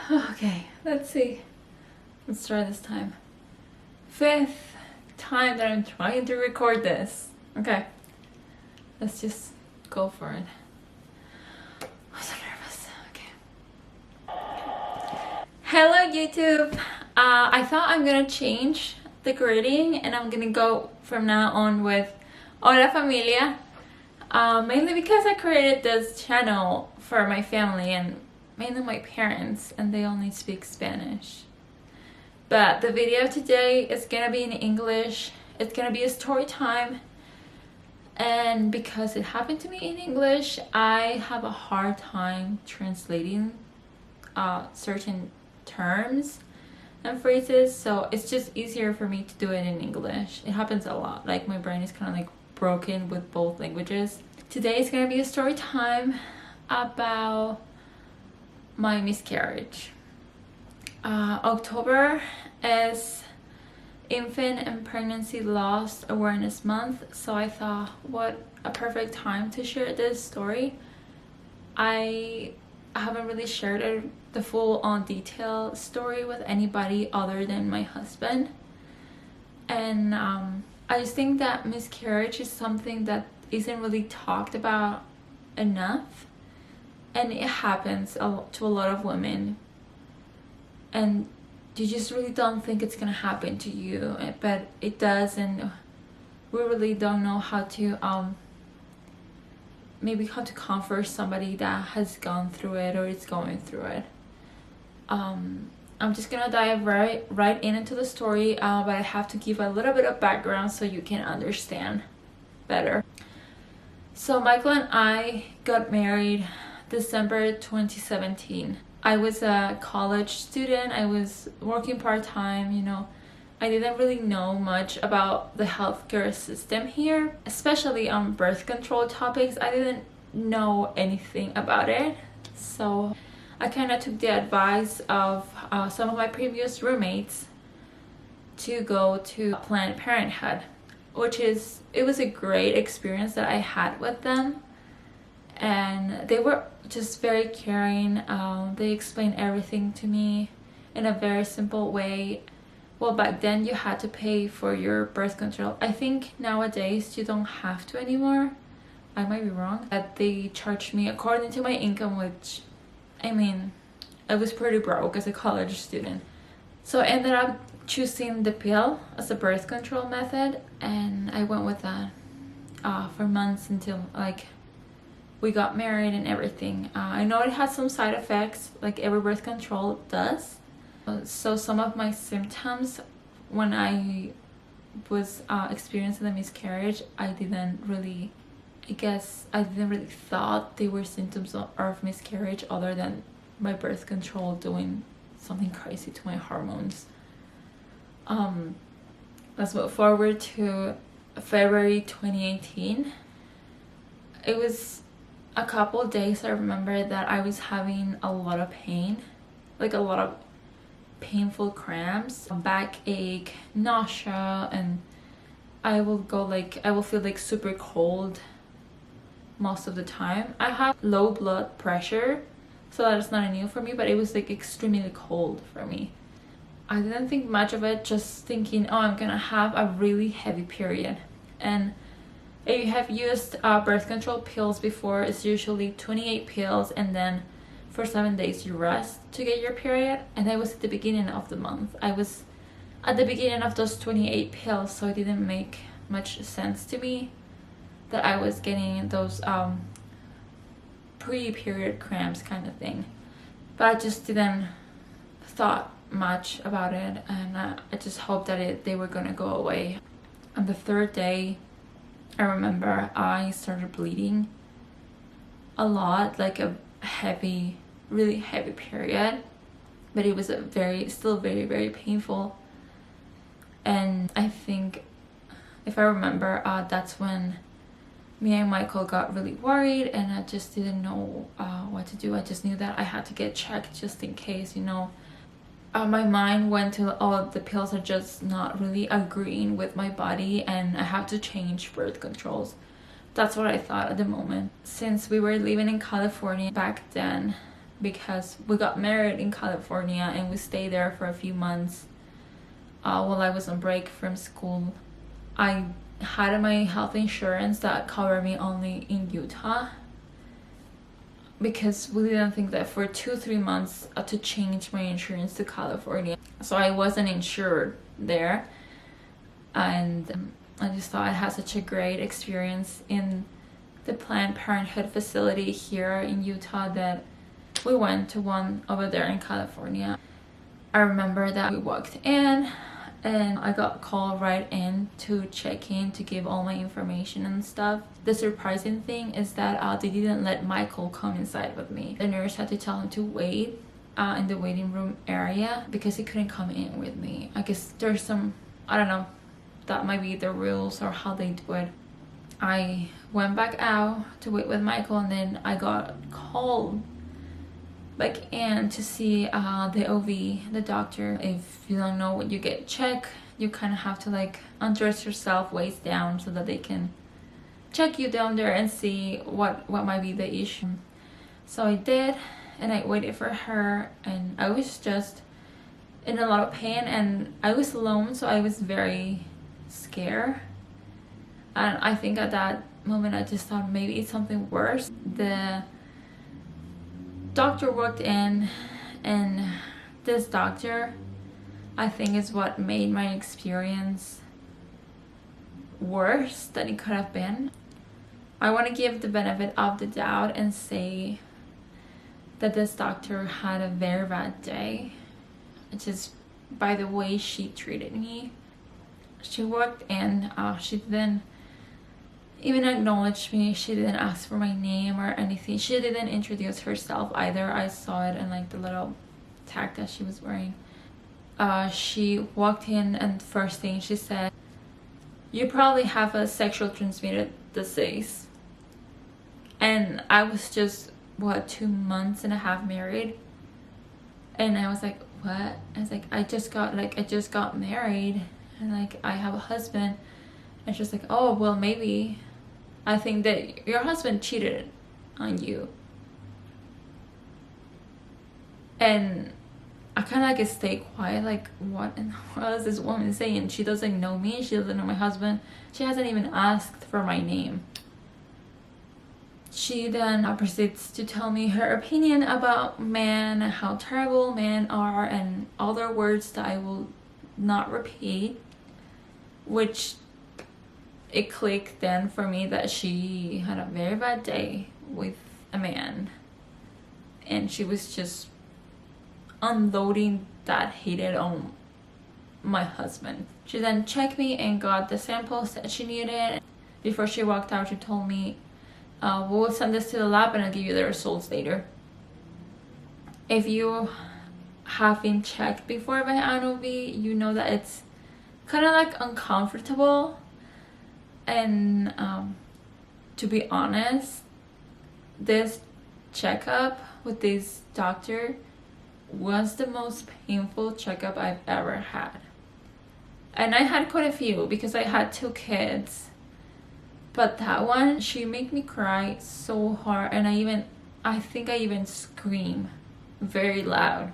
Okay, let's see. Let's try this time. 5th time that I'm trying to record this. Okay, let's just go for it. I'm so nervous. Okay. Hello YouTube. I thought I'm gonna change the grading and I'm gonna go from now on with Hola Familia. Mainly because I created this channel for my family and mainly my parents, and they only speak Spanish. But the video today is gonna be in English. It's gonna be a story time, and because it happened to me in English, I have a hard time translating certain terms and phrases, so it's just easier for me to do it in English. It happens a lot, like my brain is kind of like broken with both languages. Today is gonna be a story time about my miscarriage. October is Infant and Pregnancy Loss Awareness Month, so I thought what a perfect time to share this story. I haven't really shared the full on detail story with anybody other than my husband, and I just think that miscarriage is something that isn't really talked about enough, and it happens to a lot of women, and you just really don't think it's gonna happen to you, but it does, and we really don't know how to maybe how to comfort somebody that has gone through it or is going through it. I'm just gonna dive right into the story, but I have to give a little bit of background so you can understand better. So Michael and I got married December 2017. I was a college student. I was working part-time, you know. I didn't really know much about the healthcare system here, especially on birth control topics. I didn't know anything about it. So I kind of took the advice of some of my previous roommates to go to Planned Parenthood, it was a great experience that I had with them, and they were just very caring. They explained everything to me in a very simple way. Well, back then you had to pay for your birth control. I think nowadays you don't have to anymore. I might be wrong. That they charged me according to my income, which, I mean, I was pretty broke as a college student. So I ended up choosing the pill as a birth control method, and I went with that for months until like we got married and everything. I know it has some side effects, like every birth control does. So some of my symptoms when I was experiencing the miscarriage, I didn't really thought they were symptoms of miscarriage, other than my birth control doing something crazy to my hormones. Let's move forward to February 2018. It was a couple of days I remember that I was having a lot of pain, like a lot of painful cramps, backache, nausea, and I will feel like super cold most of the time. I have low blood pressure, so that's not new for me, but it was like extremely cold for me. I didn't think much of it, just thinking, oh, I'm gonna have a really heavy period. And if you have used birth control pills before, it's usually 28 pills, and then for 7 days you rest to get your period. And I was at the beginning of the month. I was at the beginning of those 28 pills, so it didn't make much sense to me that I was getting those pre-period cramps kind of thing. But I just didn't thought much about it, and I just hoped that they were gonna go away. On the 3rd day, I remember I started bleeding a lot, like a really heavy period, but it was still very, very painful. And I think, if I remember, that's when me and Michael got really worried, and I just didn't know what to do. I just knew that I had to get checked just in case, you know. My mind went to, oh, the pills are just not really agreeing with my body and I have to change birth controls. That's what I thought at the moment. Since we were living in California back then, because we got married in California and we stayed there for a few months while I was on break from school. I had my health insurance that covered me only in Utah, because we didn't think that for 2-3 months to change my insurance to California, so I wasn't insured there. And I just thought I had such a great experience in the Planned Parenthood facility here in Utah that we went to one over there in California. I remember that we walked in and I got called right in to check in to give all my information and stuff. The surprising thing is that they didn't let Michael come inside with me. The nurse had to tell him to wait in the waiting room area because he couldn't come in with me. I guess there's some, I don't know, that might be the rules or how they do it. I went back out to wait with Michael, and then I got called back in to see the OV, the doctor. If you don't know what you get checked, you kind of have to like undress yourself waist down so that they can check you down there and see what might be the issue. So I did, and I waited for her, and I was just in a lot of pain, and I was alone, so I was very scared. And I think at that moment I just thought maybe it's something worse. The doctor walked in, and this doctor, I think, is what made my experience worse than it could have been. I want to give the benefit of the doubt and say that this doctor had a very bad day, just by the way she treated me. She walked in, she didn't even acknowledge me, she didn't ask for my name or anything, she didn't introduce herself either. I saw it in like the little tag that she was wearing. She walked in, and first thing she said, "You probably have a sexual transmitted disease." And I was just 2.5 months married, and I was like, what? I was like, I just got married, and like I have a husband. And she's like, oh well, maybe I think that your husband cheated on you. And I kind of like stay quiet, like what in the world is this woman saying? She doesn't know me, she doesn't know my husband, she hasn't even asked for my name. She then proceeds to tell me her opinion about men, how terrible men are, and other words that I will not repeat, which it clicked then for me that she had a very bad day with a man, and she was just unloading that hated on my husband. She then checked me and got the samples that she needed. Before she walked out, she told me, we'll send this to the lab and I'll give you the results later. If you have been checked before by an OB, you know that it's kind of like uncomfortable. And to be honest, this checkup with this doctor was the most painful checkup I've ever had. And I had quite a few because I had 2 kids. But that one, she made me cry so hard, and I think I even screamed very loud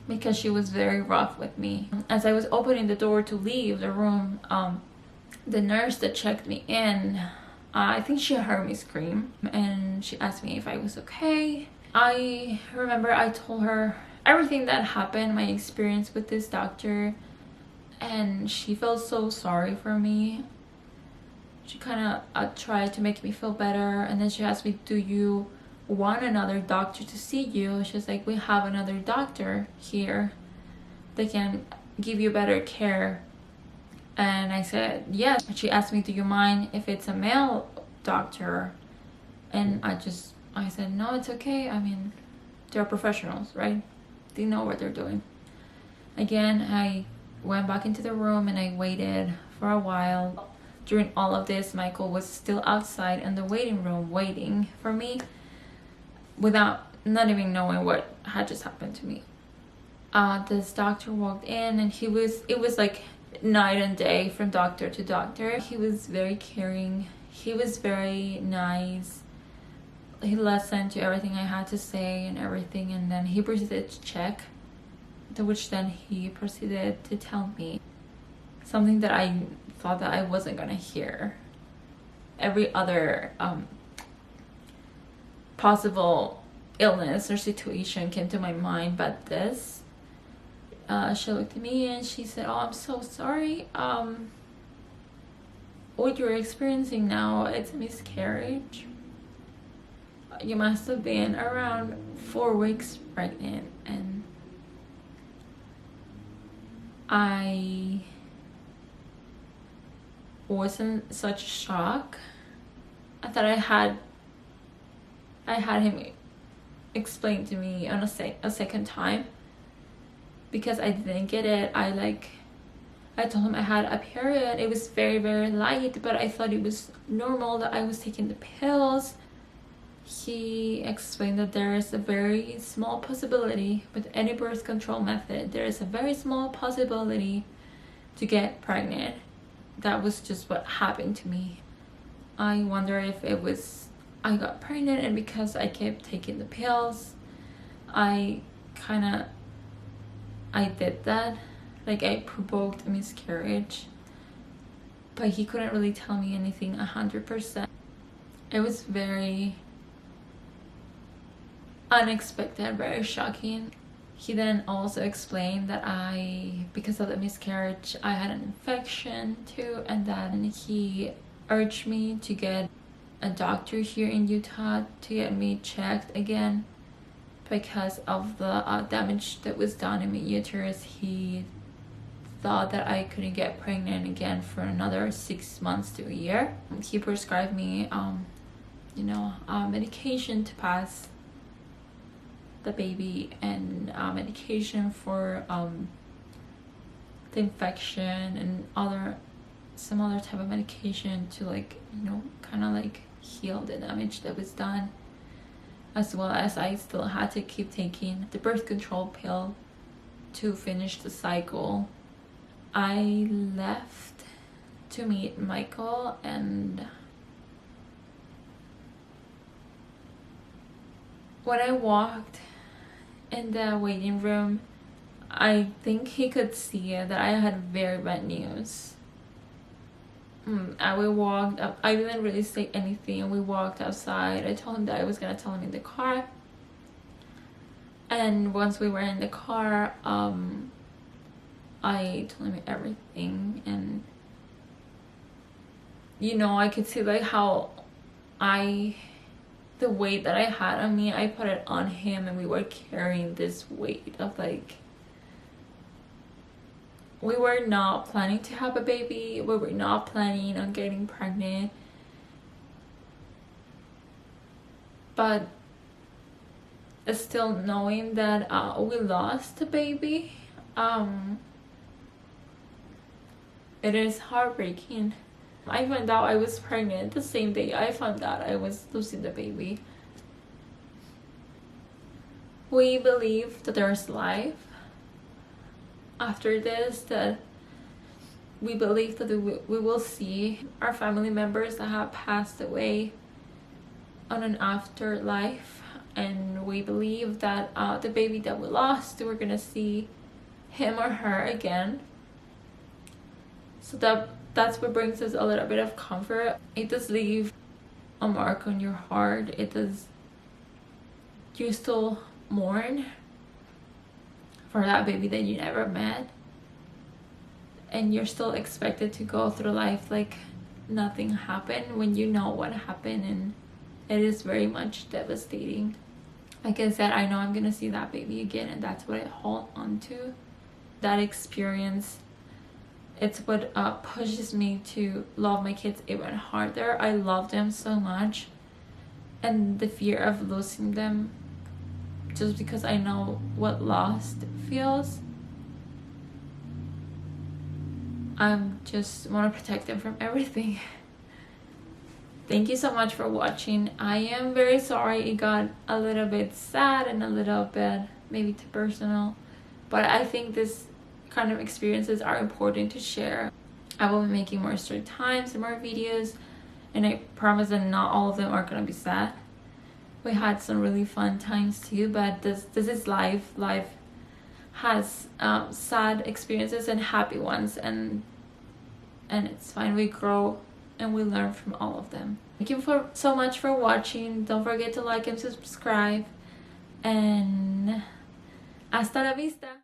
because she was very rough with me. As I was opening the door to leave the room, the nurse that checked me in, I think she heard me scream, and she asked me if I was okay. I remember I told her everything that happened, my experience with this doctor, and she felt so sorry for me. She kind of tried to make me feel better, and then she asked me, do you want another doctor to see you? She's like, we have another doctor here that can give you better care. And I said yes. She asked me, do you mind if it's a male doctor? And I said, no, it's okay. I mean, they're professionals, right? They know what they're doing. Again, I went back into the room and I waited for a while. During all of this, Michael was still outside in the waiting room waiting for me without not even knowing what had just happened to me. This doctor walked in, and it was like night and day from doctor to doctor. He was very caring. He was very nice. he listened to everything I had to say and everything, and then he proceeded to check, to which then he proceeded to tell me something that I thought that I wasn't gonna hear. Every other possible illness or situation came to my mind, but this, she looked at me and she said, "Oh, I'm so sorry. What you're experiencing now, it's a miscarriage. You must have been around 4 weeks pregnant." And I was in such shock. I thought I had him explain to me on a second time, because I didn't get it. I told him I had a period. It was very, very light, but I thought it was normal that I was taking the pills. He explained that there is a very small possibility with any birth control method. There is a very small possibility to get pregnant. That was just what happened to me. I wonder if it was I got pregnant, and because I kept taking the pills, I did that. Like, I provoked a miscarriage. But he couldn't really tell me anything 100%. It was very unexpected, very shocking. He then also explained that because of the miscarriage, I had an infection too, and then he urged me to get a doctor here in Utah to get me checked again because of the damage that was done in my uterus. He thought that I couldn't get pregnant again for another 6 months to a year. He prescribed me medication to pass the baby, and medication for the infection, and some other type of medication to heal the damage that was done, as well as I still had to keep taking the birth control pill to finish the cycle. I left to meet Michael, and when I walked in the waiting room, I think he could see that I had very bad news. We walked up. I didn't really say anything. We walked outside. I told him that I was gonna tell him in the car. And once we were in the car, I told him everything, and I could see how the weight that I had on me, I put it on him, and we were carrying this weight of we were not planning to have a baby. We were not planning on getting pregnant. But still knowing that we lost a baby, it is heartbreaking. I found out I was pregnant the same day I found out I was losing the baby. We believe that there's life after this, that we believe that we will see our family members that have passed away on an afterlife, and we believe that the baby that we lost, we're gonna see him or her again. So that's what brings us a little bit of comfort. It does leave a mark on your heart. You still mourn for that baby that you never met, and you're still expected to go through life like nothing happened when you know what happened, and it is very much devastating. Like I said, I know I'm gonna see that baby again, and that's what I hold on to. That experience, it's what pushes me to love my kids even harder. I love them so much, and the fear of losing them, just because I know what lost feels, I just want to protect them from everything. Thank you so much for watching. I am very sorry it got a little bit sad and a little bit maybe too personal, but I think this kind of experiences are important to share. I will be making more story times and more videos, and I promise that not all of them are gonna be sad. We had some really fun times too, but this is life. Life has sad experiences and happy ones, and it's fine. We grow and we learn from all of them. Thank you so much for watching. Don't forget to like and subscribe, and hasta la vista.